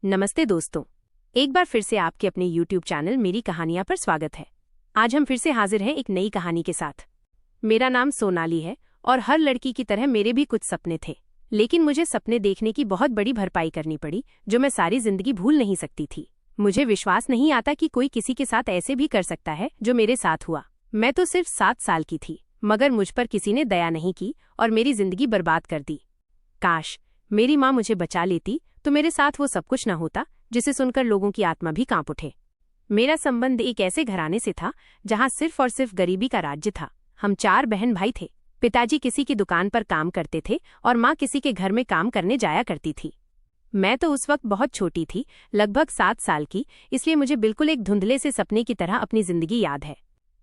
नमस्ते दोस्तों, एक बार फिर से आपके अपने YouTube चैनल मेरी कहानियां पर स्वागत है। आज हम फिर से हाजिर हैं एक नई कहानी के साथ। मेरा नाम सोनाली है और हर लड़की की तरह मेरे भी कुछ सपने थे, लेकिन मुझे सपने देखने की बहुत बड़ी भरपाई करनी पड़ी जो मैं सारी जिंदगी भूल नहीं सकती थी। मुझे विश्वास नहीं आता कि कोई किसी के साथ ऐसे भी कर सकता है जो मेरे साथ हुआ। मैं तो सिर्फ 7 साल की थी, मगर मुझ पर किसी ने दया नहीं की और मेरी जिंदगी बर्बाद कर दी। काश मेरी माँ मुझे बचा लेती तो मेरे साथ वो सब कुछ न होता जिसे सुनकर लोगों की आत्मा भी कांप उठे। मेरा संबंध एक ऐसे घराने से था जहां सिर्फ और सिर्फ गरीबी का राज्य था। हम 4 बहन भाई थे। पिताजी किसी की दुकान पर काम करते थे और माँ किसी के घर में काम करने जाया करती थी। मैं तो उस वक्त बहुत छोटी थी, लगभग 7 साल की, इसलिए मुझे बिल्कुल एक धुंधले से सपने की तरह अपनी जिंदगी याद है।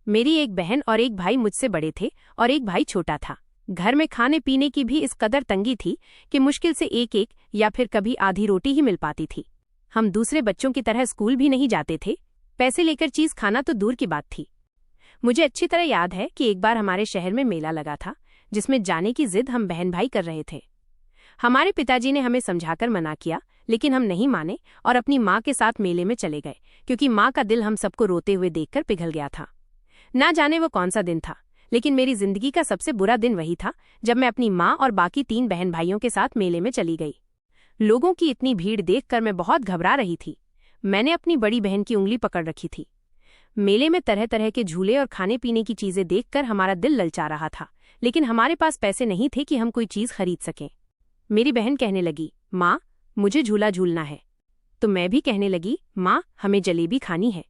मेरी एक बहन और एक भाई मुझसे बड़े थे और एक भाई छोटा था। घर में खाने पीने की भी इस कदर तंगी थी कि मुश्किल से एक एक या फिर कभी आधी रोटी ही मिल पाती थी। हम दूसरे बच्चों की तरह स्कूल भी नहीं जाते थे। पैसे लेकर चीज खाना तो दूर की बात थी। मुझे अच्छी तरह याद है कि एक बार हमारे शहर में मेला लगा था जिसमें जाने की जिद हम बहन भाई कर रहे थे। हमारे पिताजी ने हमें समझाकर मना किया, लेकिन हम नहीं माने और अपनी माँ के साथ मेले में चले गए, क्योंकि माँ का दिल हम सबको रोते हुए देखकर पिघल गया था। ना जाने वो कौन सा दिन था, लेकिन मेरी जिंदगी का सबसे बुरा दिन वही था जब मैं अपनी माँ और बाकी 3 बहन भाइयों के साथ मेले में चली गई। लोगों की इतनी भीड़ देखकर मैं बहुत घबरा रही थी। मैंने अपनी बड़ी बहन की उंगली पकड़ रखी थी। मेले में तरह तरह के झूले और खाने पीने की चीजें देखकर हमारा दिल ललचा रहा था, लेकिन हमारे पास पैसे नहीं थे कि हम कोई चीज खरीद सकें। मेरी बहन कहने लगी, माँ मुझे झूला झूलना है। तो मैं भी कहने लगी, माँ हमें जलेबी खानी है।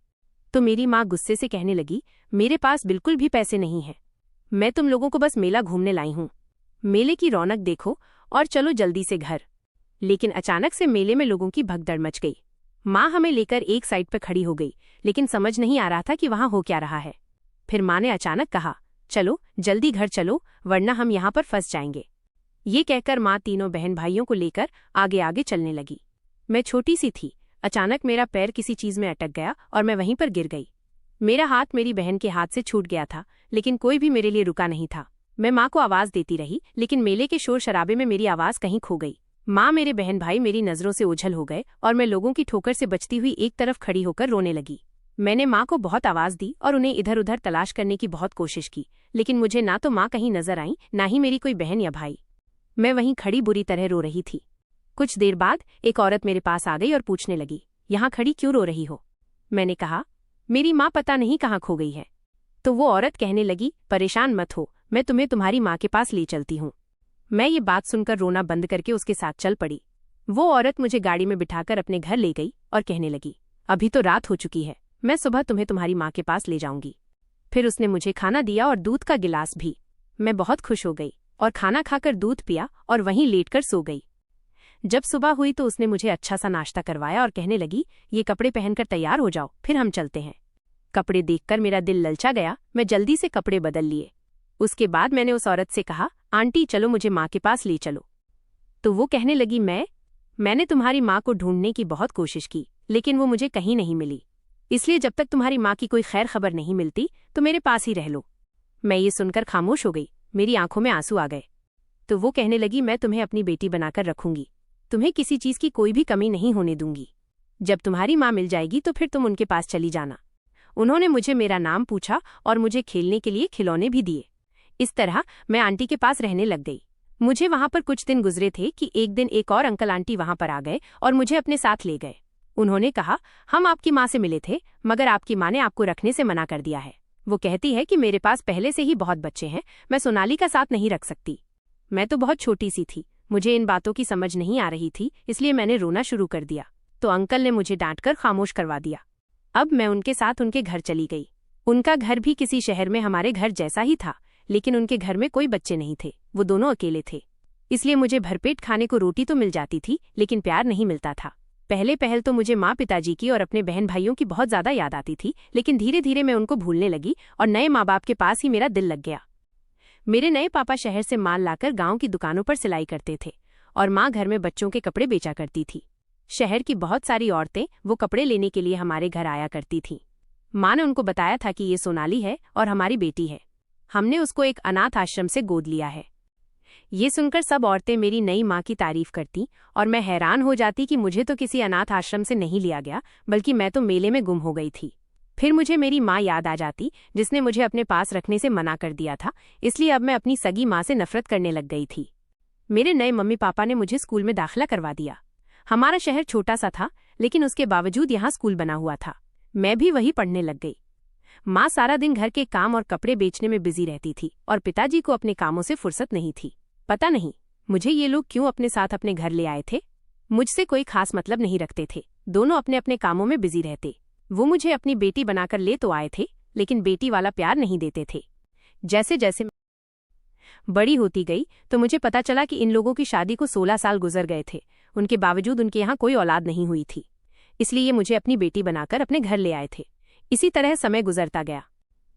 तो मेरी माँ गुस्से से कहने लगी, मेरे पास बिल्कुल भी पैसे नहीं हैं। मैं तुम लोगों को बस मेला घूमने लाई हूँ। मेले की रौनक देखो और चलो जल्दी से घर। लेकिन अचानक से मेले में लोगों की भगदड़ मच गई। माँ हमें लेकर एक साइड पर खड़ी हो गई, लेकिन समझ नहीं आ रहा था कि वहाँ हो क्या रहा है। फिर माँ ने अचानक कहा, चलो जल्दी घर चलो वरना हम यहाँ पर फंस जाएंगे। ये कहकर माँ तीनों बहन भाइयों को लेकर आगे आगे चलने लगी। मैं छोटी सी थी। अचानक मेरा पैर किसी चीज में अटक गया और मैं वहीं पर गिर गई। मेरा हाथ मेरी बहन के हाथ से छूट गया था, लेकिन कोई भी मेरे लिए रुका नहीं था। मैं माँ को आवाज देती रही, लेकिन मेले के शोर शराबे में मेरी आवाज कहीं खो गई। माँ मेरे बहन भाई मेरी नजरों से ओझल हो गए और मैं लोगों की ठोकर से बचती हुई एक तरफ खड़ी होकर रोने लगी। मैंने माँ को बहुत आवाज दी और उन्हें इधर उधर तलाश करने की बहुत कोशिश की, लेकिन मुझे ना तो माँ कहीं नजर आई, ना ही मेरी कोई बहन या भाई। मैं वहीं खड़ी बुरी तरह रो रही थी। कुछ देर बाद एक औरत मेरे पास आ गई और पूछने लगी, यहाँ खड़ी क्यों रो रही हो? मैंने कहा, मेरी माँ पता नहीं कहाँ खो गई है। तो वो औरत कहने लगी, परेशान मत हो, मैं तुम्हें तुम्हारी माँ के पास ले चलती हूँ। मैं ये बात सुनकर रोना बंद करके उसके साथ चल पड़ी। वो औरत मुझे गाड़ी में बिठाकर अपने घर ले गई और कहने लगी, अभी तो रात हो चुकी है, मैं सुबह तुम्हें तुम्हारी माँ के पास ले जाऊंगी। फिर उसने मुझे खाना दिया और दूध का गिलास भी। मैं बहुत खुश हो गई और खाना खाकर दूध पिया और वहीं लेटकर सो गई। जब सुबह हुई तो उसने मुझे अच्छा सा नाश्ता करवाया और कहने लगी, ये कपड़े पहनकर तैयार हो जाओ, फिर हम चलते हैं। कपड़े देखकर मेरा दिल ललचा गया। मैं जल्दी से कपड़े बदल लिए। उसके बाद मैंने उस औरत से कहा, आंटी चलो मुझे माँ के पास ले चलो। तो वो कहने लगी, मैंने तुम्हारी माँ को ढूंढने की बहुत कोशिश की, लेकिन वो मुझे कहीं नहीं मिली। इसलिए जब तक तुम्हारी माँ की कोई खैर खबर नहीं मिलती तो मेरे पास ही रह लो। मैं ये सुनकर खामोश हो गई। मेरी आंखों में आंसू आ गए। तो वो कहने लगी, मैं तुम्हें अपनी बेटी बनाकर रखूंगी, तुम्हें किसी चीज की कोई भी कमी नहीं होने दूंगी। जब तुम्हारी माँ मिल जाएगी तो फिर तुम उनके पास चली जाना। उन्होंने मुझे मेरा नाम पूछा और मुझे खेलने के लिए खिलौने भी दिए। इस तरह मैं आंटी के पास रहने लग गई। मुझे वहां पर कुछ दिन गुजरे थे कि एक दिन एक और अंकल आंटी वहां पर आ गए और मुझे अपने साथ ले गए। उन्होंने कहा, हम आपकी माँ से मिले थे, मगर आपकी माँ ने आपको रखने से मना कर दिया है। वो कहती है कि मेरे पास पहले से ही बहुत बच्चे हैं, मैं सोनाली का साथ नहीं रख सकती। मैं तो बहुत छोटी सी थी, मुझे इन बातों की समझ नहीं आ रही थी, इसलिए मैंने रोना शुरू कर दिया। तो अंकल ने मुझे डांटकर खामोश करवा दिया। अब मैं उनके साथ उनके घर चली गई। उनका घर भी किसी शहर में हमारे घर जैसा ही था, लेकिन उनके घर में कोई बच्चे नहीं थे, वो दोनों अकेले थे। इसलिए मुझे भरपेट खाने को रोटी तो मिल जाती थी, लेकिन प्यार नहीं मिलता था। पहले तो मुझे माँ पिताजी की और अपने बहन भाइयों की बहुत ज्यादा याद आती थी, लेकिन धीरे धीरे मैं उनको भूलने लगी और नए माँ बाप के पास ही मेरा दिल लग गया। मेरे नए पापा शहर से माल लाकर गांव की दुकानों पर सिलाई करते थे और माँ घर में बच्चों के कपड़े बेचा करती थी। शहर की बहुत सारी औरतें वो कपड़े लेने के लिए हमारे घर आया करती थीं। माँ ने उनको बताया था कि ये सोनाली है और हमारी बेटी है। हमने उसको एक अनाथ आश्रम से गोद लिया है। ये सुनकर सब औरतें मेरी नई माँ की तारीफ करती और मैं हैरान हो जाती कि मुझे तो किसी अनाथ आश्रम से नहीं लिया गया, बल्कि मैं तो मेले में गुम हो गई थी। फिर मुझे मेरी माँ याद आ जाती, जिसने मुझे अपने पास रखने से मना कर दिया था, इसलिए अब मैं अपनी सगी माँ से नफरत करने लग गई थी। मेरे नए मम्मी पापा ने मुझे स्कूल में दाखिला करवा दिया। हमारा शहर छोटा सा था, लेकिन उसके बावजूद यहाँ स्कूल बना हुआ था। मैं भी वही पढ़ने लग गई। माँ सारा दिन घर के काम और कपड़े बेचने में बिजी रहती थी और पिताजी को अपने कामों से फुर्सत नहीं थी। पता नहीं मुझे ये लोग क्यों अपने साथ अपने घर ले आए थे। मुझसे कोई खास मतलब नहीं रखते थे, दोनों अपने अपने कामों में बिजी रहते। वो मुझे अपनी बेटी बनाकर ले तो आए थे, लेकिन बेटी वाला प्यार नहीं देते थे। जैसे जैसे बड़ी होती गई तो मुझे पता चला कि इन लोगों की शादी को 16 साल गुजर गए थे, उनके बावजूद उनके यहाँ कोई औलाद नहीं हुई थी, इसलिए ये मुझे अपनी बेटी बनाकर अपने घर ले आए थे। इसी तरह समय गुजरता गया।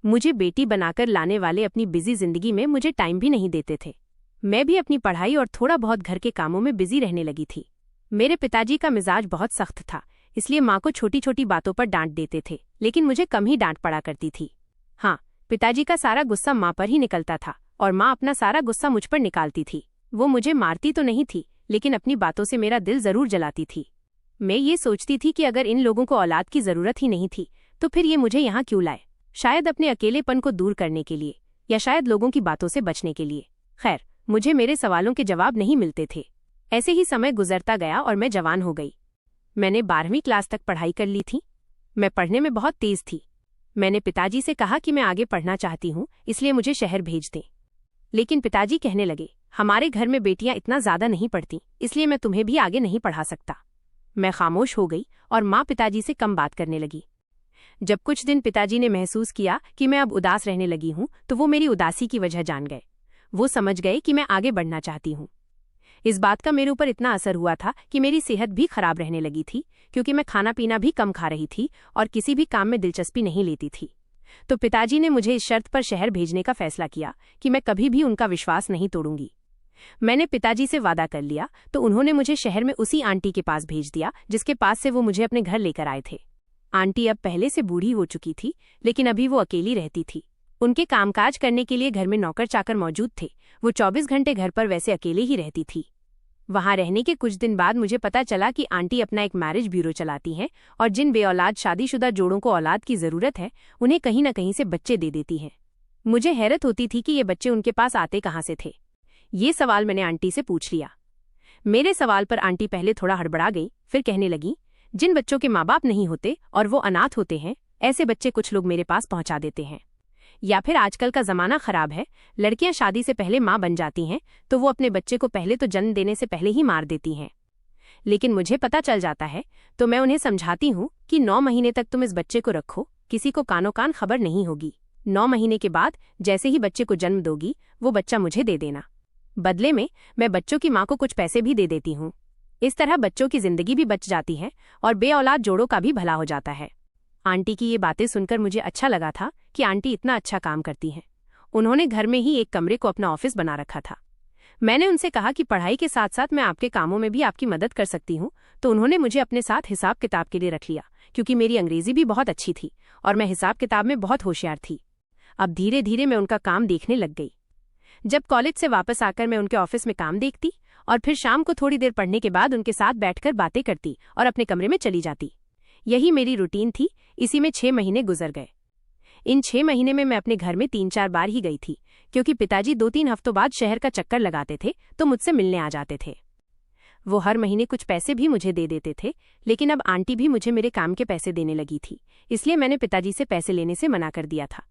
मुझे बेटी बनाकर लाने वाले अपनी बिजी जिंदगी में मुझे टाइम भी नहीं देते थे। मैं भी अपनी पढ़ाई और थोड़ा बहुत घर के कामों में बिजी रहने लगी थी। मेरे पिताजी का मिजाज बहुत सख्त था, इसलिए माँ को छोटी छोटी बातों पर डांट देते थे, लेकिन मुझे कम ही डांट पड़ा करती थी। हाँ, पिताजी का सारा गुस्सा माँ पर ही निकलता था और माँ अपना सारा गुस्सा मुझ पर निकालती थी। वो मुझे मारती तो नहीं थी, लेकिन अपनी बातों से मेरा दिल जरूर जलाती थी। मैं ये सोचती थी कि अगर इन लोगों को औलाद की जरूरत ही नहीं थी तो फिर ये मुझे यहाँ क्यों लाए। शायद अपने अकेलेपन को दूर करने के लिए, या शायद लोगों की बातों से बचने के लिए। खैर, मुझे मेरे सवालों के जवाब नहीं मिलते थे। ऐसे ही समय गुजरता गया और मैं जवान हो गई। मैंने 12वीं क्लास तक पढ़ाई कर ली थी। मैं पढ़ने में बहुत तेज थी। मैंने पिताजी से कहा कि मैं आगे पढ़ना चाहती हूँ, इसलिए मुझे शहर भेज दें। लेकिन पिताजी कहने लगे, हमारे घर में बेटियां इतना ज्यादा नहीं पढ़ती, इसलिए मैं तुम्हें भी आगे नहीं पढ़ा सकता। मैं खामोश हो गई और माँ पिताजी से कम बात करने लगी। जब कुछ दिन पिताजी ने महसूस किया कि मैं अब उदास रहने लगी हूँ, तो वो मेरी उदासी की वजह जान गए। वो समझ गए कि मैं आगे बढ़ना चाहती हूँ। इस बात का मेरे ऊपर इतना असर हुआ था कि मेरी सेहत भी खराब रहने लगी थी, क्योंकि मैं खाना पीना भी कम खा रही थी और किसी भी काम में दिलचस्पी नहीं लेती थी। तो पिताजी ने मुझे इस शर्त पर शहर भेजने का फैसला किया कि मैं कभी भी उनका विश्वास नहीं तोड़ूंगी। मैंने पिताजी से वादा कर लिया, तो उन्होंने मुझे शहर में उसी आंटी के पास भेज दिया जिसके पास से वो मुझे अपने घर लेकर आए थे। आंटी अब पहले से बूढ़ी हो चुकी थी, लेकिन अभी वो अकेली रहती थी। उनके कामकाज करने के लिए घर में नौकर चाकर मौजूद थे। वो 24 घंटे घर पर वैसे अकेले ही रहती थी। वहां रहने के कुछ दिन बाद मुझे पता चला कि आंटी अपना एक मैरिज ब्यूरो चलाती हैं और जिन बेऔलाद शादीशुदा जोड़ों को औलाद की जरूरत है, उन्हें कहीं न कहीं से बच्चे दे देती हैं। मुझे हैरत होती थी कि ये बच्चे उनके पास आते कहाँ से थे। ये सवाल मैंने आंटी से पूछ लिया। मेरे सवाल पर आंटी पहले थोड़ा हड़बड़ा गई, फिर कहने लगी, जिन बच्चों के माँ बाप नहीं होते और वो अनाथ होते हैं, ऐसे बच्चे कुछ लोग मेरे पास पहुंचा देते हैं। या फिर आजकल का जमाना खराब है, लड़कियां शादी से पहले माँ बन जाती हैं, तो वो अपने बच्चे को पहले तो जन्म देने से पहले ही मार देती हैं। लेकिन मुझे पता चल जाता है, तो मैं उन्हें समझाती हूँ कि 9 महीने तक तुम इस बच्चे को रखो, किसी को कानो कान खबर नहीं होगी। 9 महीने के बाद जैसे ही बच्चे को जन्म दोगी, वो बच्चा मुझे दे देना। बदले में मैं बच्चों की माँ को कुछ पैसे भी दे देती हूँ। इस तरह बच्चों की जिंदगी भी बच जाती है और बेऔलाद जोड़ों का भी भला हो जाता है। आंटी की ये बातें सुनकर मुझे अच्छा लगा था कि आंटी इतना अच्छा काम करती हैं। उन्होंने घर में ही एक कमरे को अपना ऑफिस बना रखा था। मैंने उनसे कहा कि पढ़ाई के साथ साथ मैं आपके कामों में भी आपकी मदद कर सकती हूँ, तो उन्होंने मुझे अपने साथ हिसाब किताब के लिए रख लिया, क्योंकि मेरी अंग्रेजी भी बहुत अच्छी थी और मैं हिसाब किताब में बहुत होशियार थी। अब धीरे धीरे मैं उनका काम देखने लग गई। जब कॉलेज से वापस आकर मैं उनके ऑफिस में काम देखती और फिर शाम को थोड़ी देर पढ़ने के बाद उनके साथ बैठकर बातें करती और अपने कमरे में चली जाती। यही मेरी रूटीन थी। इसी में 6 महीने गुजर गए। इन 6 महीने में मैं अपने घर में 3-4 बार ही गई थी, क्योंकि पिताजी 2-3 हफ्तों बाद शहर का चक्कर लगाते थे तो मुझसे मिलने आ जाते थे। वो हर महीने कुछ पैसे भी मुझे दे देते थे, लेकिन अब आंटी भी मुझे मेरे काम के पैसे देने लगी थी, इसलिए मैंने पिताजी से पैसे लेने से मना कर दिया था।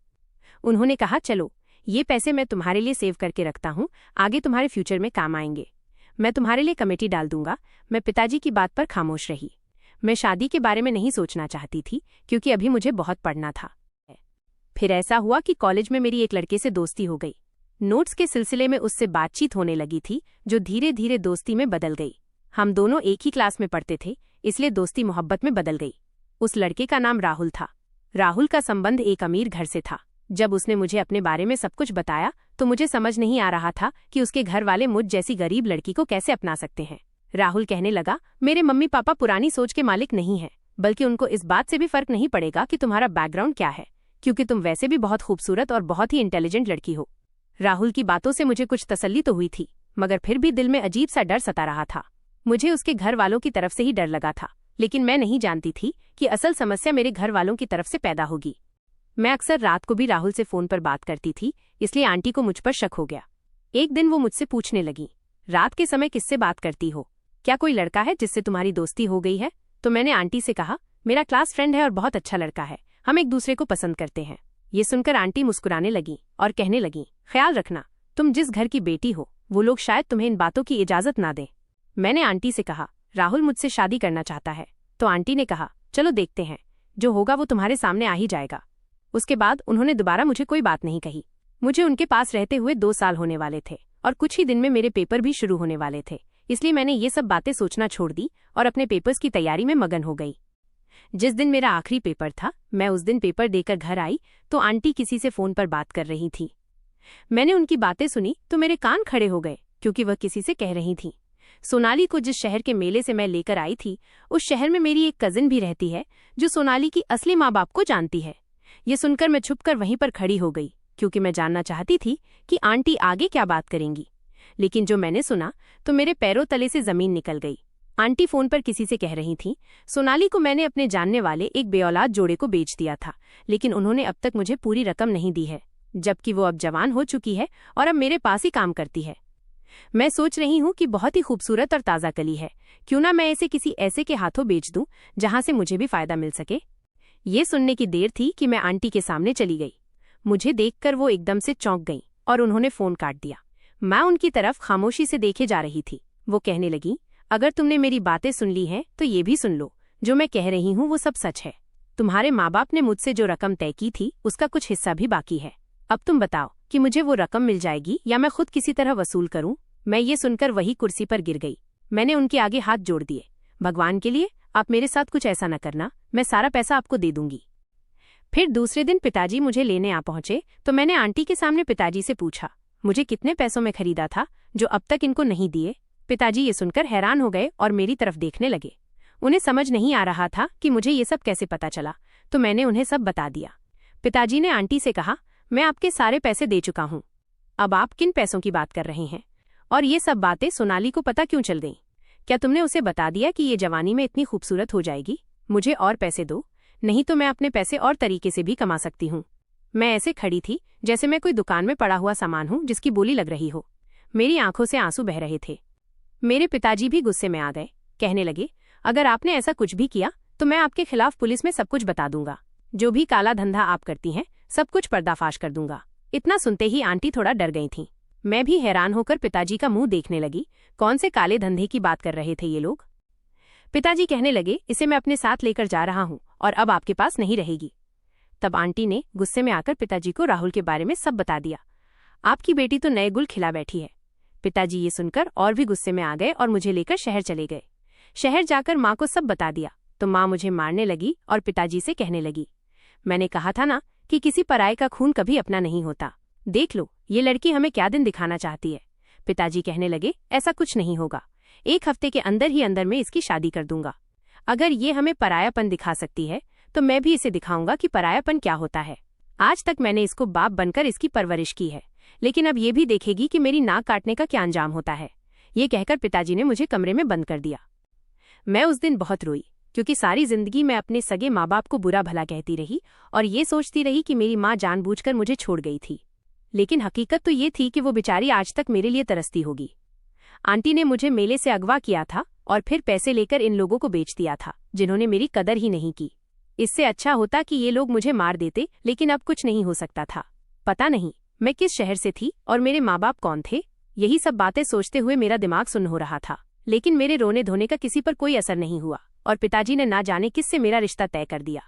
उन्होंने कहा, चलो ये पैसे मैं तुम्हारे लिए सेव करके रखता हूँ, आगे तुम्हारे फ्यूचर में काम आएंगे। मैं तुम्हारे लिए कमेटी डाल दूंगा। मैं पिताजी की बात पर खामोश रही। मैं शादी के बारे में नहीं सोचना चाहती थी, क्योंकि अभी मुझे बहुत पढ़ना था। फिर ऐसा हुआ कि कॉलेज में मेरी एक लड़के से दोस्ती हो गई। नोट्स के सिलसिले में उससे बातचीत होने लगी थी, जो धीरे धीरे दोस्ती में बदल गई। हम दोनों एक ही क्लास में पढ़ते थे, इसलिए दोस्ती मोहब्बत में बदल गई। उस लड़के का नाम राहुल था। राहुल का संबंध एक अमीर घर से था। जब उसने मुझे अपने बारे में सब कुछ बताया, तो मुझे समझ नहीं आ रहा था कि उसके घर वाले मुझ जैसी गरीब लड़की को कैसे अपना सकते हैं। राहुल कहने लगा, मेरे मम्मी पापा पुरानी सोच के मालिक नहीं हैं, बल्कि उनको इस बात से भी फर्क नहीं पड़ेगा कि तुम्हारा बैकग्राउंड क्या है, क्योंकि तुम वैसे भी बहुत खूबसूरत और बहुत ही इंटेलिजेंट लड़की हो। राहुल की बातों से मुझे कुछ तसल्ली तो हुई थी, मगर फिर भी दिल में अजीब सा डर सता रहा था। मुझे उसके घर वालों की तरफ से ही डर लगा था, लेकिन मैं नहीं जानती थी कि असल समस्या मेरे घर वालों की तरफ से पैदा होगी। मैं अक्सर रात को भी राहुल से फोन पर बात करती थी, इसलिए आंटी को मुझ पर शक हो गया। एक दिन वो मुझसे पूछने लगी, रात के समय किससे बात करती हो? क्या कोई लड़का है जिससे तुम्हारी दोस्ती हो गई है? तो मैंने आंटी से कहा, मेरा क्लास फ्रेंड है और बहुत अच्छा लड़का है, हम एक दूसरे को पसंद करते हैं। ये सुनकर आंटी मुस्कुराने लगी और कहने लगी, ख्याल रखना, तुम जिस घर की बेटी हो वो लोग शायद तुम्हें इन बातों की इजाजत ना दें। मैंने आंटी से कहा, राहुल मुझसे शादी करना चाहता है। तो आंटी ने कहा, चलो देखते हैं, जो होगा वो तुम्हारे सामने आ ही जाएगा। उसके बाद उन्होंने दोबारा मुझे कोई बात नहीं कही। मुझे उनके पास रहते हुए 2 साल होने वाले थे और कुछ ही दिन में मेरे पेपर भी शुरू होने वाले थे, इसलिए मैंने ये सब बातें सोचना छोड़ दी और अपने पेपर्स की तैयारी में मगन हो गई। जिस दिन मेरा आखिरी पेपर था, मैं उस दिन पेपर देकर घर आई तो आंटी किसी से फोन पर बात कर रही थी। मैंने उनकी बातें सुनी तो मेरे कान खड़े हो गए, क्योंकि वह किसी से कह रही थी, सोनाली को जिस शहर के मेले से मैं लेकर आई थी, उस शहर में मेरी एक कजिन भी रहती है जो सोनाली की असली माँ बाप को जानती है। ये सुनकर मैं छुपकर वहीं पर खड़ी हो गई, क्योंकि मैं जानना चाहती थी कि आंटी आगे क्या बात करेंगी। लेकिन जो मैंने सुना तो मेरे पैरों तले से जमीन निकल गई। आंटी फोन पर किसी से कह रही थी, सोनाली को मैंने अपने जानने वाले एक बेऔलाद जोड़े को बेच दिया था, लेकिन उन्होंने अब तक मुझे पूरी रकम नहीं दी है, जबकि वो अब जवान हो चुकी है और अब मेरे पास ही काम करती है। मैं सोच रही हूँ कि बहुत ही खूबसूरत और ताज़ा कली है, क्यों ना मैं इसे किसी ऐसे के हाथों बेच दूं जहां से मुझे भी फायदा मिल सके। ये सुनने की देर थी कि मैं आंटी के सामने चली गई। मुझे देखकर वो एकदम से चौंक गई और उन्होंने फोन काट दिया। मैं उनकी तरफ खामोशी से देखे जा रही थी। वो कहने लगी, अगर तुमने मेरी बातें सुन ली हैं तो ये भी सुन लो, जो मैं कह रही हूँ वो सब सच है। तुम्हारे माँ बाप ने मुझसे जो रकम तय की थी उसका कुछ हिस्सा भी बाकी है। अब तुम बताओ कि मुझे वो रकम मिल जाएगी या मैं खुद किसी तरह वसूल करूं? मैं ये सुनकर वही कुर्सी पर गिर गई। मैंने उनके आगे हाथ जोड़ दिए, भगवान के लिए आप मेरे साथ कुछ ऐसा न करना, मैं सारा पैसा आपको दे दूंगी। फिर दूसरे दिन पिताजी मुझे लेने आ पहुंचे तो मैंने आंटी के सामने पिताजी से पूछा, मुझे कितने पैसों में खरीदा था जो अब तक इनको नहीं दिए। पिताजी ये सुनकर हैरान हो गए और मेरी तरफ देखने लगे। उन्हें समझ नहीं आ रहा था कि मुझे ये सब कैसे पता चला, तो मैंने उन्हें सब बता दिया। पिताजी ने आंटी से कहा, मैं आपके सारे पैसे दे चुका हूँ, अब आप किन पैसों की बात कर रहे हैं? और ये सब बातें सोनाली को पता क्यों चल गईं? क्या तुमने उसे बता दिया कि ये जवानी में इतनी खूबसूरत हो जाएगी? मुझे और पैसे दो, नहीं तो मैं अपने पैसे और तरीके से भी कमा सकती हूँ। मैं ऐसे खड़ी थी जैसे मैं कोई दुकान में पड़ा हुआ सामान हूँ जिसकी बोली लग रही हो। मेरी आंखों से आंसू बह रहे थे। मेरे पिताजी भी गुस्से में आ गए, कहने लगे, अगर आपने ऐसा कुछ भी किया तो मैं आपके खिलाफ पुलिस में सब कुछ बता दूंगा। जो भी काला धंधा आप करती हैं सब कुछ पर्दाफाश कर दूंगा। इतना सुनते ही आंटी थोड़ा डर गई थीं। मैं भी हैरान होकर पिताजी का मुंह देखने लगी। कौन से काले धंधे की बात कर रहे थे ये लोग? पिताजी कहने लगे, इसे मैं अपने साथ लेकर जा रहा हूँ और अब आपके पास नहीं रहेगी। तब आंटी ने गुस्से में आकर पिताजी को राहुल के बारे में सब बता दिया। आपकी बेटी तो नए गुल खिला बैठी है। पिताजी ये सुनकर और भी गुस्से में आ गए और मुझे लेकर शहर चले गए। शहर जाकर माँ को सब बता दिया तो माँ मुझे मारने लगी और पिताजी से कहने लगी, मैंने कहा था ना कि किसी पराये का खून कभी अपना नहीं होता। देख लो ये लड़की हमें क्या दिन दिखाना चाहती है। पिताजी कहने लगे, ऐसा कुछ नहीं होगा, 1 हफ्ते के अंदर ही अंदर मैं इसकी शादी कर दूंगा। अगर ये हमें परायापन दिखा सकती है तो मैं भी इसे दिखाऊंगा कि परायापन क्या होता है। आज तक मैंने इसको बाप बनकर इसकी परवरिश की है, लेकिन अब ये भी देखेगी कि मेरी नाक काटने का क्या अंजाम होता है। ये कहकर पिताजी ने मुझे कमरे में बंद कर दिया। मैं उस दिन बहुत रोई, क्योंकि सारी जिंदगी मैं अपने सगे माँ बाप को बुरा भला कहती रही और ये सोचती रही कि मेरी माँ जानबूझकर मुझे छोड़ गई थी। लेकिन हकीकत तो ये थी कि वो बेचारी आज तक मेरे लिए तरसती होगी। आंटी ने मुझे मेले से अगवा किया था और फिर पैसे लेकर इन लोगों को बेच दिया था जिन्होंने मेरी कदर ही नहीं की। इससे अच्छा होता कि ये लोग मुझे मार देते, लेकिन अब कुछ नहीं हो सकता था। पता नहीं मैं किस शहर से थी और मेरे माँ बाप कौन थे। यही सब बातें सोचते हुए मेरा दिमाग सुन्न हो रहा था, लेकिन मेरे रोने धोने का किसी पर कोई असर नहीं हुआ और पिताजी ने ना जाने किससे मेरा रिश्ता तय कर दिया।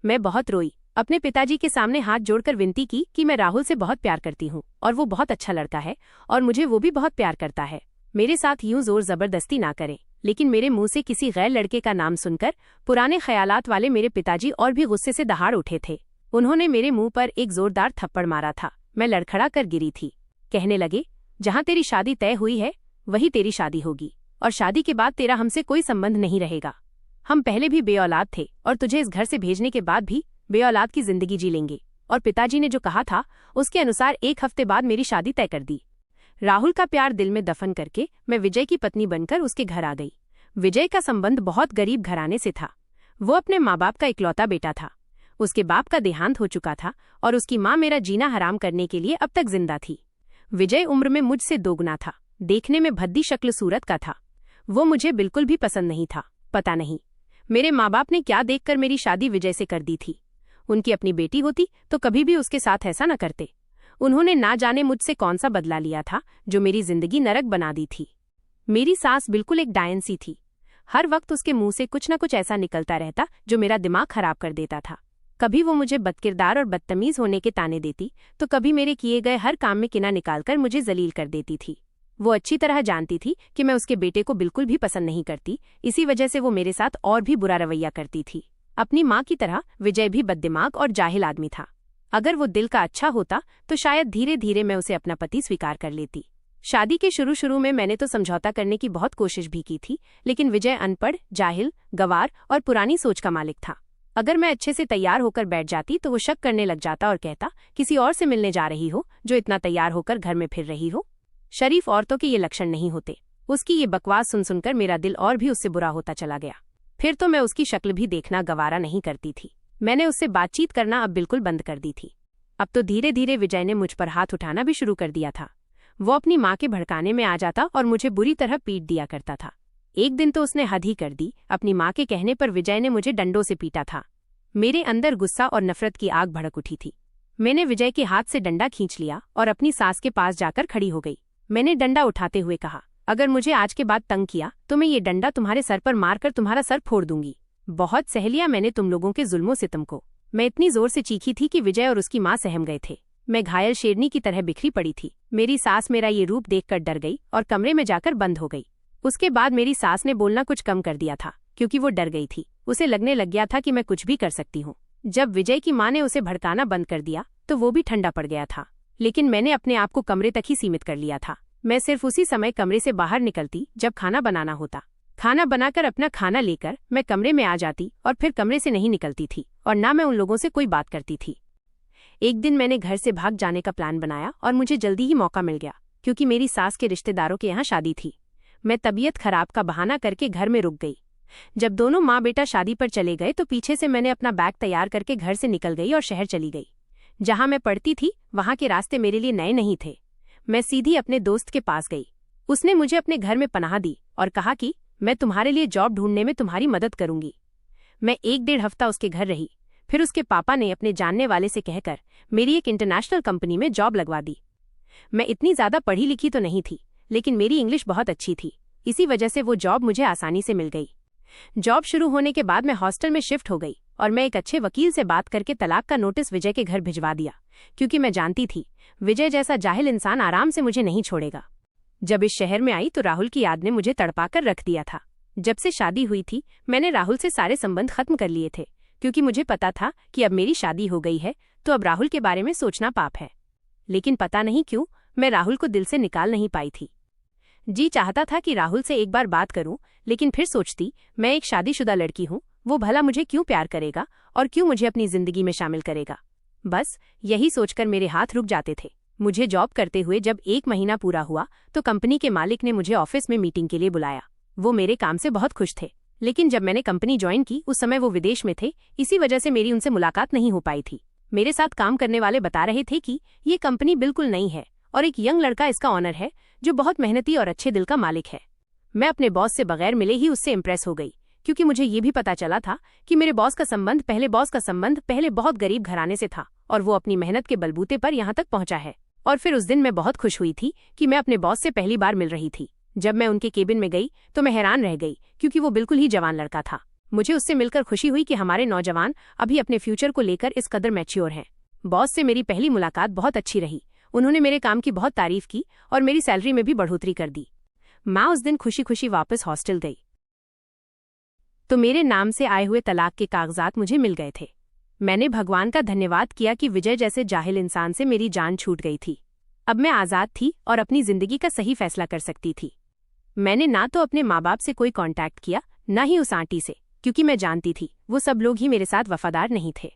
मैं बहुत रोई, अपने पिताजी के सामने हाथ जोड़कर विनती की कि मैं राहुल से बहुत प्यार करती हूँ और वो बहुत अच्छा लड़का है और मुझे वो भी बहुत प्यार करता है। मेरे साथ यूं जोर जबरदस्ती ना करें। लेकिन मेरे मुंह से किसी गैर लड़के का नाम सुनकर पुराने ख्यालात वाले मेरे पिताजी और भी गुस्से से दहाड़ उठे थे। उन्होंने मेरे मुंह पर एक जोरदार थप्पड़ मारा था। मैं लड़खड़ा कर गिरी थी। कहने लगे, जहां तेरी शादी तय हुई है वही तेरी शादी होगी और शादी के बाद तेरा हमसे कोई संबंध नहीं रहेगा। हम पहले भी बेऔलाद थे और तुझे इस घर से भेजने के बाद भी बेऔलाद की जिंदगी जी लेंगे। और पिताजी ने जो कहा था उसके अनुसार 1 हफ्ते बाद मेरी शादी तय कर दी। राहुल का प्यार दिल में दफन करके मैं विजय की पत्नी बनकर उसके घर आ गई। विजय का संबंध बहुत गरीब घराने से था। वो अपने माँ बाप का इकलौता बेटा था। उसके बाप का देहांत हो चुका था और उसकी माँ मेरा जीना हराम करने के लिए अब तक जिंदा थी। विजय उम्र में मुझसे दोगुना था, देखने में भद्दी शक्ल सूरत का था। वो मुझे बिल्कुल भी पसंद नहीं था। पता नहीं मेरे माँ बाप ने क्या देखकर मेरी शादी विजय से कर दी थी। उनकी अपनी बेटी होती तो कभी भी उसके साथ ऐसा न करते। उन्होंने ना जाने मुझसे कौन सा बदला लिया था जो मेरी जिंदगी नरक बना दी थी। मेरी सास बिल्कुल एक डायन सी थी। हर वक्त उसके मुंह से कुछ न कुछ ऐसा निकलता रहता जो मेरा दिमाग खराब कर देता था। कभी वो मुझे बदकिरदार और बदतमीज होने के ताने देती तो कभी मेरे किए गए हर काम में किना निकालकर मुझे जलील कर देती थी। वो अच्छी तरह जानती थी कि मैं उसके बेटे को बिल्कुल भी पसंद नहीं करती, इसी वजह से वो मेरे साथ और भी बुरा रवैया करती थी। अपनी माँ की तरह विजय भी बददिमाग और जाहिल आदमी था। अगर वो दिल का अच्छा होता तो शायद धीरे धीरे मैं उसे अपना पति स्वीकार कर लेती। शादी के शुरू में मैंने तो समझौता करने की बहुत कोशिश भी की थी, लेकिन विजय अनपढ़, जाहिल, गंवार और पुरानी सोच का मालिक था। अगर मैं अच्छे से तैयार होकर बैठ जाती तो वो शक करने लग जाता और कहता, किसी और से मिलने जा रही हो जो इतना तैयार होकर घर में फिर रही हो। शरीफ औरतों के ये लक्षण नहीं होते। उसकी ये बकवास सुन सुनकर मेरा दिल और भी उससे बुरा होता चला गया। फिर तो मैं उसकी शक्ल भी देखना गवारा नहीं करती थी। मैंने उससे बातचीत करना अब बिल्कुल बंद कर दी थी। अब तो धीरे धीरे विजय ने मुझ पर हाथ उठाना भी शुरू कर दिया था। वो अपनी माँ के भड़काने में आ जाता और मुझे बुरी तरह पीट दिया करता था। एक दिन तो उसने हद ही कर दी। अपनी माँ के कहने पर विजय ने मुझे डंडों से पीटा था। मेरे अंदर गुस्सा और नफरत की आग भड़क उठी थी। मैंने विजय के हाथ से डंडा खींच लिया और अपनी सास के पास जाकर खड़ी हो गई। मैंने डंडा उठाते हुए कहा, अगर मुझे आज के बाद तंग किया तो मैं ये डंडा तुम्हारे सर पर मारकर तुम्हारा सर फोड़ दूंगी। बहुत सह लिया मैंने तुम लोगों के जुल्मों सितम को। मैं इतनी जोर से चीखी थी कि विजय और उसकी माँ सहम गए थे। मैं घायल शेरनी की तरह बिखरी पड़ी थी। मेरी सास मेरा ये रूप देखकर डर गई और कमरे में जाकर बंद हो गई। उसके बाद मेरी सास ने बोलना कुछ कम कर दिया था, क्योंकि वो डर गई थी। उसे लगने लग गया था कि मैं कुछ भी कर सकती हूँ। जब विजय की माँ ने उसे भड़काना बंद कर दिया तो वो भी ठंडा पड़ गया था, लेकिन मैंने अपने आप को कमरे तक ही सीमित कर लिया था। मैं सिर्फ उसी समय कमरे से बाहर निकलती जब खाना बनाना होता। खाना बनाकर अपना खाना लेकर मैं कमरे में आ जाती और फिर कमरे से नहीं निकलती थी और ना मैं उन लोगों से कोई बात करती थी। एक दिन मैंने घर से भाग जाने का प्लान बनाया और मुझे जल्दी ही मौका मिल गया, क्योंकि मेरी सास के रिश्तेदारों के यहाँ शादी थी। मैं तबीयत खराब का बहाना करके घर में रुक गई। जब दोनों माँ बेटा शादी पर चले गए तो पीछे से मैंने अपना बैग तैयार करके घर से निकल गई और शहर चली गई। जहाँ मैं पढ़ती थी वहाँ के रास्ते मेरे लिए नए नहीं थे। मैं सीधी अपने दोस्त के पास गई। उसने मुझे अपने घर में पनाह दी और कहा कि मैं तुम्हारे लिए जॉब ढूंढने में तुम्हारी मदद करूंगी। मैं 1-1.5 हफ्ता उसके घर रही। फिर उसके पापा ने अपने जानने वाले से कहकर मेरी एक इंटरनेशनल कंपनी में जॉब लगवा दी। मैं इतनी ज्यादा पढ़ी लिखी तो नहीं थी, लेकिन मेरी इंग्लिश बहुत अच्छी थी। इसी वजह से वो जॉब मुझे आसानी से मिल गई। जॉब शुरू होने के बाद मैं हॉस्टल में शिफ्ट हो गई और मैं एक अच्छे वकील से बात करके तलाक का नोटिस विजय के घर भिजवा दिया, क्योंकि मैं जानती थी विजय जैसा जाहिल इंसान आराम से मुझे नहीं छोड़ेगा। जब इस शहर में आई तो राहुल की याद ने मुझे तड़पाकर रख दिया था। जब से शादी हुई थी मैंने राहुल से सारे संबंध खत्म कर लिए थे, क्योंकि मुझे पता था कि अब मेरी शादी हो गई है तो अब राहुल के बारे में सोचना पाप है। लेकिन पता नहीं क्यों मैं राहुल को दिल से निकाल नहीं पाई थी। जी चाहता था कि राहुल से एक बार बात करूं, लेकिन फिर सोचती मैं एक शादीशुदा लड़की हूं, वो भला मुझे क्यों प्यार करेगा और क्यों मुझे अपनी जिंदगी में शामिल करेगा। बस यही सोचकर मेरे हाथ रुक जाते थे। मुझे जॉब करते हुए जब 1 महीना पूरा हुआ तो कंपनी के मालिक ने मुझे ऑफिस में मीटिंग के लिए बुलाया। वो मेरे काम से बहुत खुश थे, लेकिन जब मैंने कंपनी ज्वाइन की उस समय वो विदेश में थे, इसी वजह से मेरी उनसे मुलाकात नहीं हो पाई थी। मेरे साथ काम करने वाले बता रहे थे कि ये कंपनी बिल्कुल नई है और एक यंग लड़का इसका ऑनर है जो बहुत मेहनती और अच्छे दिल का मालिक है। मैं अपने बॉस से बगैर मिले ही उससे इम्प्रेस हो गई, क्योंकि मुझे ये भी पता चला था कि मेरे बॉस का संबंध पहले बहुत गरीब घराने से था और वो अपनी मेहनत के बलबूते पर यहाँ तक पहुंचा है। और फिर उस दिन मैं बहुत खुश हुई थी कि मैं अपने बॉस से पहली बार मिल रही थी। जब मैं उनके केबिन में गई तो मैं हैरान रह गई, क्योंकि वो बिल्कुल ही जवान लड़का था। मुझे उससे मिलकर खुशी हुई कि हमारे नौजवान अभी अपने फ्यूचर को लेकर इस कदर मैच्योर हैं। बॉस से मेरी पहली मुलाकात बहुत अच्छी रही। उन्होंने मेरे काम की बहुत तारीफ की और मेरी सैलरी में भी बढ़ोतरी कर दी। मैं उस दिन खुशी खुशी वापस हॉस्टल गई तो मेरे नाम से आए हुए तलाक के कागजात मुझे मिल गए थे। मैंने भगवान का धन्यवाद किया कि विजय जैसे जाहिल इंसान से मेरी जान छूट गई थी। अब मैं आज़ाद थी और अपनी जिंदगी का सही फैसला कर सकती थी। मैंने ना तो अपने माँ बाप से कोई कांटेक्ट किया, ना ही उस आंटी से, क्योंकि मैं जानती थी वो सब लोग ही मेरे साथ वफादार नहीं थे।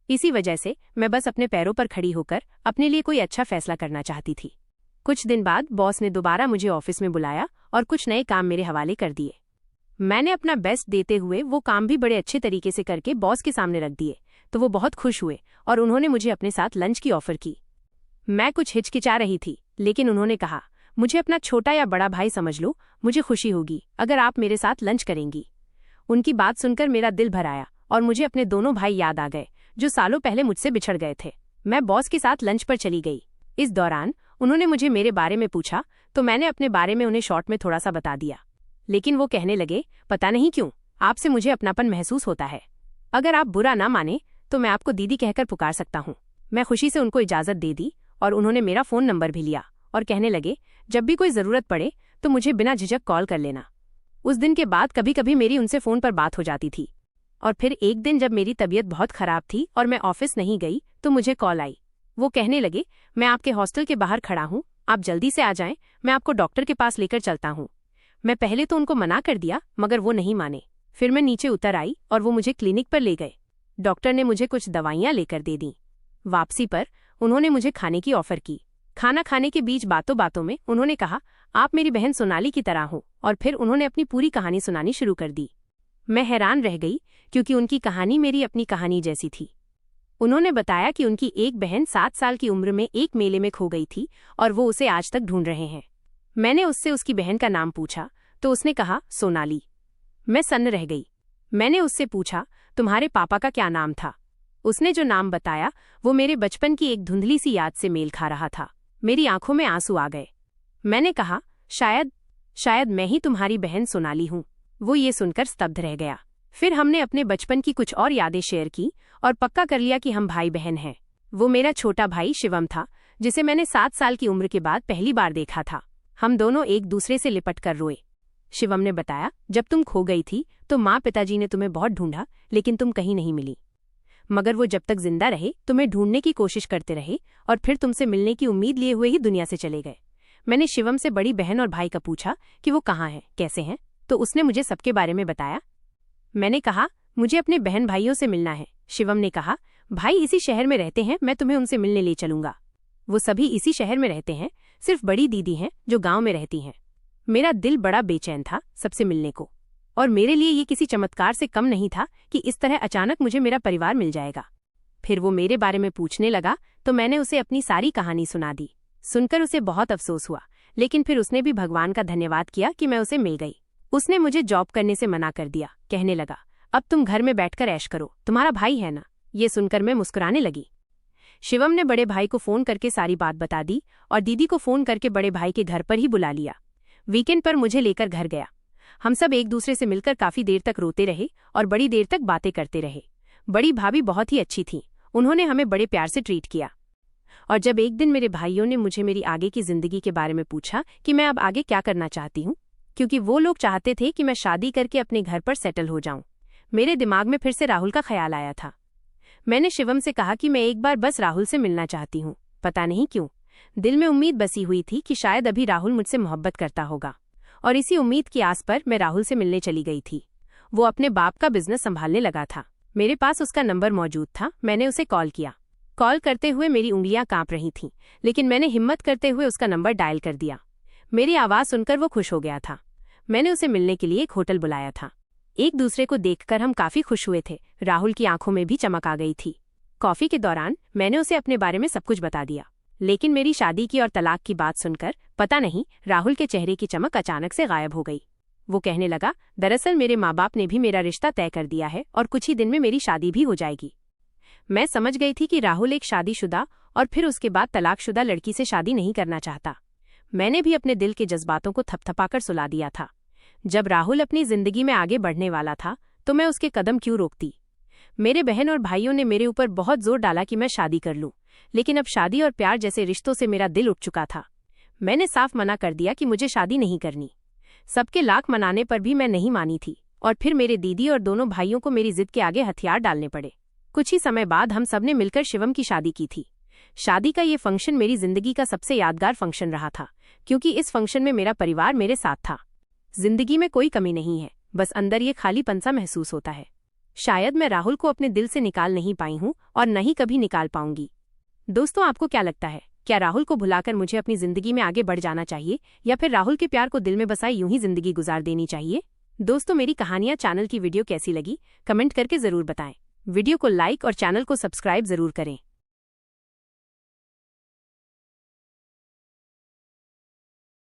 इसी वजह से मैं बस अपने पैरों पर खड़ी होकर अपने लिए कोई अच्छा फैसला करना चाहती थी। कुछ दिन बाद बॉस ने दोबारा मुझे ऑफिस में बुलाया और कुछ नए काम मेरे हवाले कर दिए। मैंने अपना बेस्ट देते हुए वो काम भी बड़े अच्छे तरीके से करके बॉस के सामने रख दिए, तो वो बहुत खुश हुए और उन्होंने मुझे अपने साथ लंच की ऑफर की। मैं कुछ हिचकिचा रही थी, लेकिन उन्होंने कहा, मुझे अपना छोटा या बड़ा भाई समझ लो, मुझे खुशी होगी अगर आप मेरे साथ लंच करेंगी। उनकी बात सुनकर मेरा दिल भर आया और मुझे अपने दोनों भाई याद आ गए जो सालों पहले मुझसे बिछड़ गए थे। मैं बॉस के साथ लंच पर चली गई। इस दौरान उन्होंने मुझे मेरे बारे में पूछा, तो मैंने अपने बारे में उन्हें शॉर्ट में थोड़ा सा बता दिया। लेकिन वो कहने लगे, पता नहीं क्यों आपसे मुझे अपनापन महसूस होता है। अगर आप बुरा ना माने तो मैं आपको दीदी कहकर पुकार सकता हूँ। मैं खुशी से उनको इजाजत दे दी और उन्होंने मेरा फ़ोन नंबर भी लिया और कहने लगे, जब भी कोई ज़रूरत पड़े तो मुझे बिना झिझक कॉल कर लेना। उस दिन के बाद कभी कभी मेरी उनसे फ़ोन पर बात हो जाती थी। और फिर एक दिन जब मेरी तबीयत बहुत ख़राब थी और मैं ऑफिस नहीं गई तो मुझे कॉल आई। वो कहने लगे, मैं आपके हॉस्टल के बाहर खड़ा हूँ, आप जल्दी से आ जाएं, मैं आपको डॉक्टर के पास लेकर चलता हूँ। मैं पहले तो उनको मना कर दिया, मगर वो नहीं माने। फिर मैं नीचे उतर आई और वो मुझे क्लिनिक पर ले गए। डॉक्टर ने मुझे कुछ दवाइयाँ लेकर दे दी। वापसी पर उन्होंने मुझे खाने की ऑफर की। खाना खाने के बीच बातों बातों में उन्होंने कहा, आप मेरी बहन सोनाली की तरह हो, और फिर उन्होंने अपनी पूरी कहानी सुनानी शुरू कर दी। मैं हैरान रह गई क्योंकि उनकी कहानी मेरी अपनी कहानी जैसी थी। उन्होंने बताया कि उनकी एक बहन 7 साल की उम्र में एक मेले में खो गई थी और वो उसे आज तक ढूंढ रहे हैं। मैंने उससे उसकी बहन का नाम पूछा तो उसने कहा, सोनाली। मैं सन्न रह गई। मैंने उससे पूछा, तुम्हारे पापा का क्या नाम था? उसने जो नाम बताया वो मेरे बचपन की एक धुंधली सी याद से मेल खा रहा था। मेरी आंखों में आंसू आ गए। मैंने कहा, शायद मैं ही तुम्हारी बहन सोनाली हूँ। वो ये सुनकर स्तब्ध रह गया। फिर हमने अपने बचपन की कुछ और यादें शेयर की और पक्का कर लिया कि हम भाई बहन हैं। वो मेरा छोटा भाई शिवम था, जिसे मैंने 7 साल की उम्र के बाद पहली बार देखा था। हम दोनों एक दूसरे से लिपट कर रोए। शिवम ने बताया, जब तुम खो गई थी तो माँ पिताजी ने तुम्हें बहुत ढूंढा, लेकिन तुम कहीं नहीं मिली। मगर वो जब तक जिंदा रहे तुम्हें ढूंढने की कोशिश करते रहे और फिर तुमसे मिलने की उम्मीद लिए हुए ही दुनिया से चले गए। मैंने शिवम से बड़ी बहन और भाई का पूछा कि वो कहाँ हैं, कैसे हैं, तो उसने मुझे सबके बारे में बताया। मैंने कहा, मुझे अपने बहन भाइयों से मिलना है। शिवम ने कहा, भाई इसी शहर में रहते हैं, मैं तुम्हें उनसे मिलने ले चलूंगा। वो सभी इसी शहर में रहते हैं, सिर्फ बड़ी दीदी हैं जो गांव में रहती हैं। मेरा दिल बड़ा बेचैन था सबसे मिलने को, और मेरे लिए ये किसी चमत्कार से कम नहीं था कि इस तरह अचानक मुझे मेरा परिवार मिल जाएगा। फिर वो मेरे बारे में पूछने लगा तो मैंने उसे अपनी सारी कहानी सुना दी। सुनकर उसे बहुत अफसोस हुआ, लेकिन फिर उसने भी भगवान का धन्यवाद किया कि मैं उसे मिल गई। उसने मुझे जॉब करने से मना कर दिया, कहने लगा, अब तुम घर में बैठकर ऐश करो, तुम्हारा भाई है ना। ये सुनकर मैं मुस्कुराने लगी। शिवम ने बड़े भाई को फोन करके सारी बात बता दी और दीदी को फोन करके बड़े भाई के घर पर ही बुला लिया। वीकेंड पर मुझे लेकर घर गया। हम सब एक दूसरे से मिलकर काफी देर तक रोते रहे और बड़ी देर तक बातें करते रहे। बड़ी भाभी बहुत ही अच्छी थी, उन्होंने हमें बड़े प्यार से ट्रीट किया। और जब एक दिन मेरे भाइयों ने मुझे मेरी आगे की जिंदगी के बारे में पूछा कि मैं अब आगे क्या करना चाहती हूँ, क्योंकि वो लोग चाहते थे कि मैं शादी करके अपने घर पर सेटल हो जाऊं, मेरे दिमाग में फिर से राहुल का ख्याल आया था। मैंने शिवम से कहा कि मैं एक बार बस राहुल से मिलना चाहती हूँ। पता नहीं क्यों दिल में उम्मीद बसी हुई थी कि शायद अभी राहुल मुझसे मोहब्बत करता होगा, और इसी उम्मीद की आस पर मैं राहुल से मिलने चली गई थी। वो अपने बाप का बिजनेस संभालने लगा था। मेरे पास उसका नंबर मौजूद था। मैंने उसे कॉल किया। कॉल करते हुए मेरी उंगलियां कांप रही थीं, लेकिन मैंने हिम्मत करते हुए उसका नंबर डायल कर दिया। मेरी आवाज़ सुनकर वो खुश हो गया था। मैंने उसे मिलने के लिए एक होटल बुलाया था। एक दूसरे को देखकर हम काफी खुश हुए थे। राहुल की आंखों में भी चमक आ गई थी। कॉफी के दौरान मैंने उसे अपने बारे में सब कुछ बता दिया, लेकिन मेरी शादी की और तलाक की बात सुनकर पता नहीं राहुल के चेहरे की चमक अचानक से गायब हो गई। वो कहने लगा, दरअसल मेरे माँ बाप ने भी मेरा रिश्ता तय कर दिया है और कुछ ही दिन में मेरी शादी भी हो जाएगी। मैं समझ गई थी कि राहुल एक शादीशुदा और फिर उसके बाद तलाकशुदा लड़की से शादी नहीं करना चाहता। मैंने भी अपने दिल के जज्बातों को थपथपाकर सुला दिया था। जब राहुल अपनी जिंदगी में आगे बढ़ने वाला था तो मैं उसके कदम क्यों रोकती। मेरे बहन और भाइयों ने मेरे ऊपर बहुत जोर डाला कि मैं शादी कर लूं, लेकिन अब शादी और प्यार जैसे रिश्तों से मेरा दिल उठ चुका था। मैंने साफ मना कर दिया कि मुझे शादी नहीं करनी। सबके लाख मनाने पर भी मैं नहीं मानी थी, और फिर मेरे दीदी और दोनों भाइयों को मेरी जिद के आगे हथियार डालने पड़े। कुछ ही समय बाद हम सबने मिलकर शिवम की शादी की थी। शादी का ये फंक्शन मेरी जिंदगी का सबसे यादगार फंक्शन रहा था, क्योंकि इस फंक्शन में मेरा परिवार मेरे साथ था। जिंदगी में कोई कमी नहीं है, बस अंदर ये खालीपन सा महसूस होता है। शायद मैं राहुल को अपने दिल से निकाल नहीं पाई हूँ और न ही कभी निकाल पाऊंगी। दोस्तों, आपको क्या लगता है, क्या राहुल को भुलाकर मुझे अपनी जिंदगी में आगे बढ़ जाना चाहिए या फिर राहुल के प्यार को दिल में बसाए यूं ही जिंदगी गुजार देनी चाहिए? दोस्तों, मेरी कहानियां चैनल की वीडियो कैसी लगी कमेंट करके जरूर बताएं। वीडियो को लाइक और चैनल को सब्सक्राइब जरूर करें।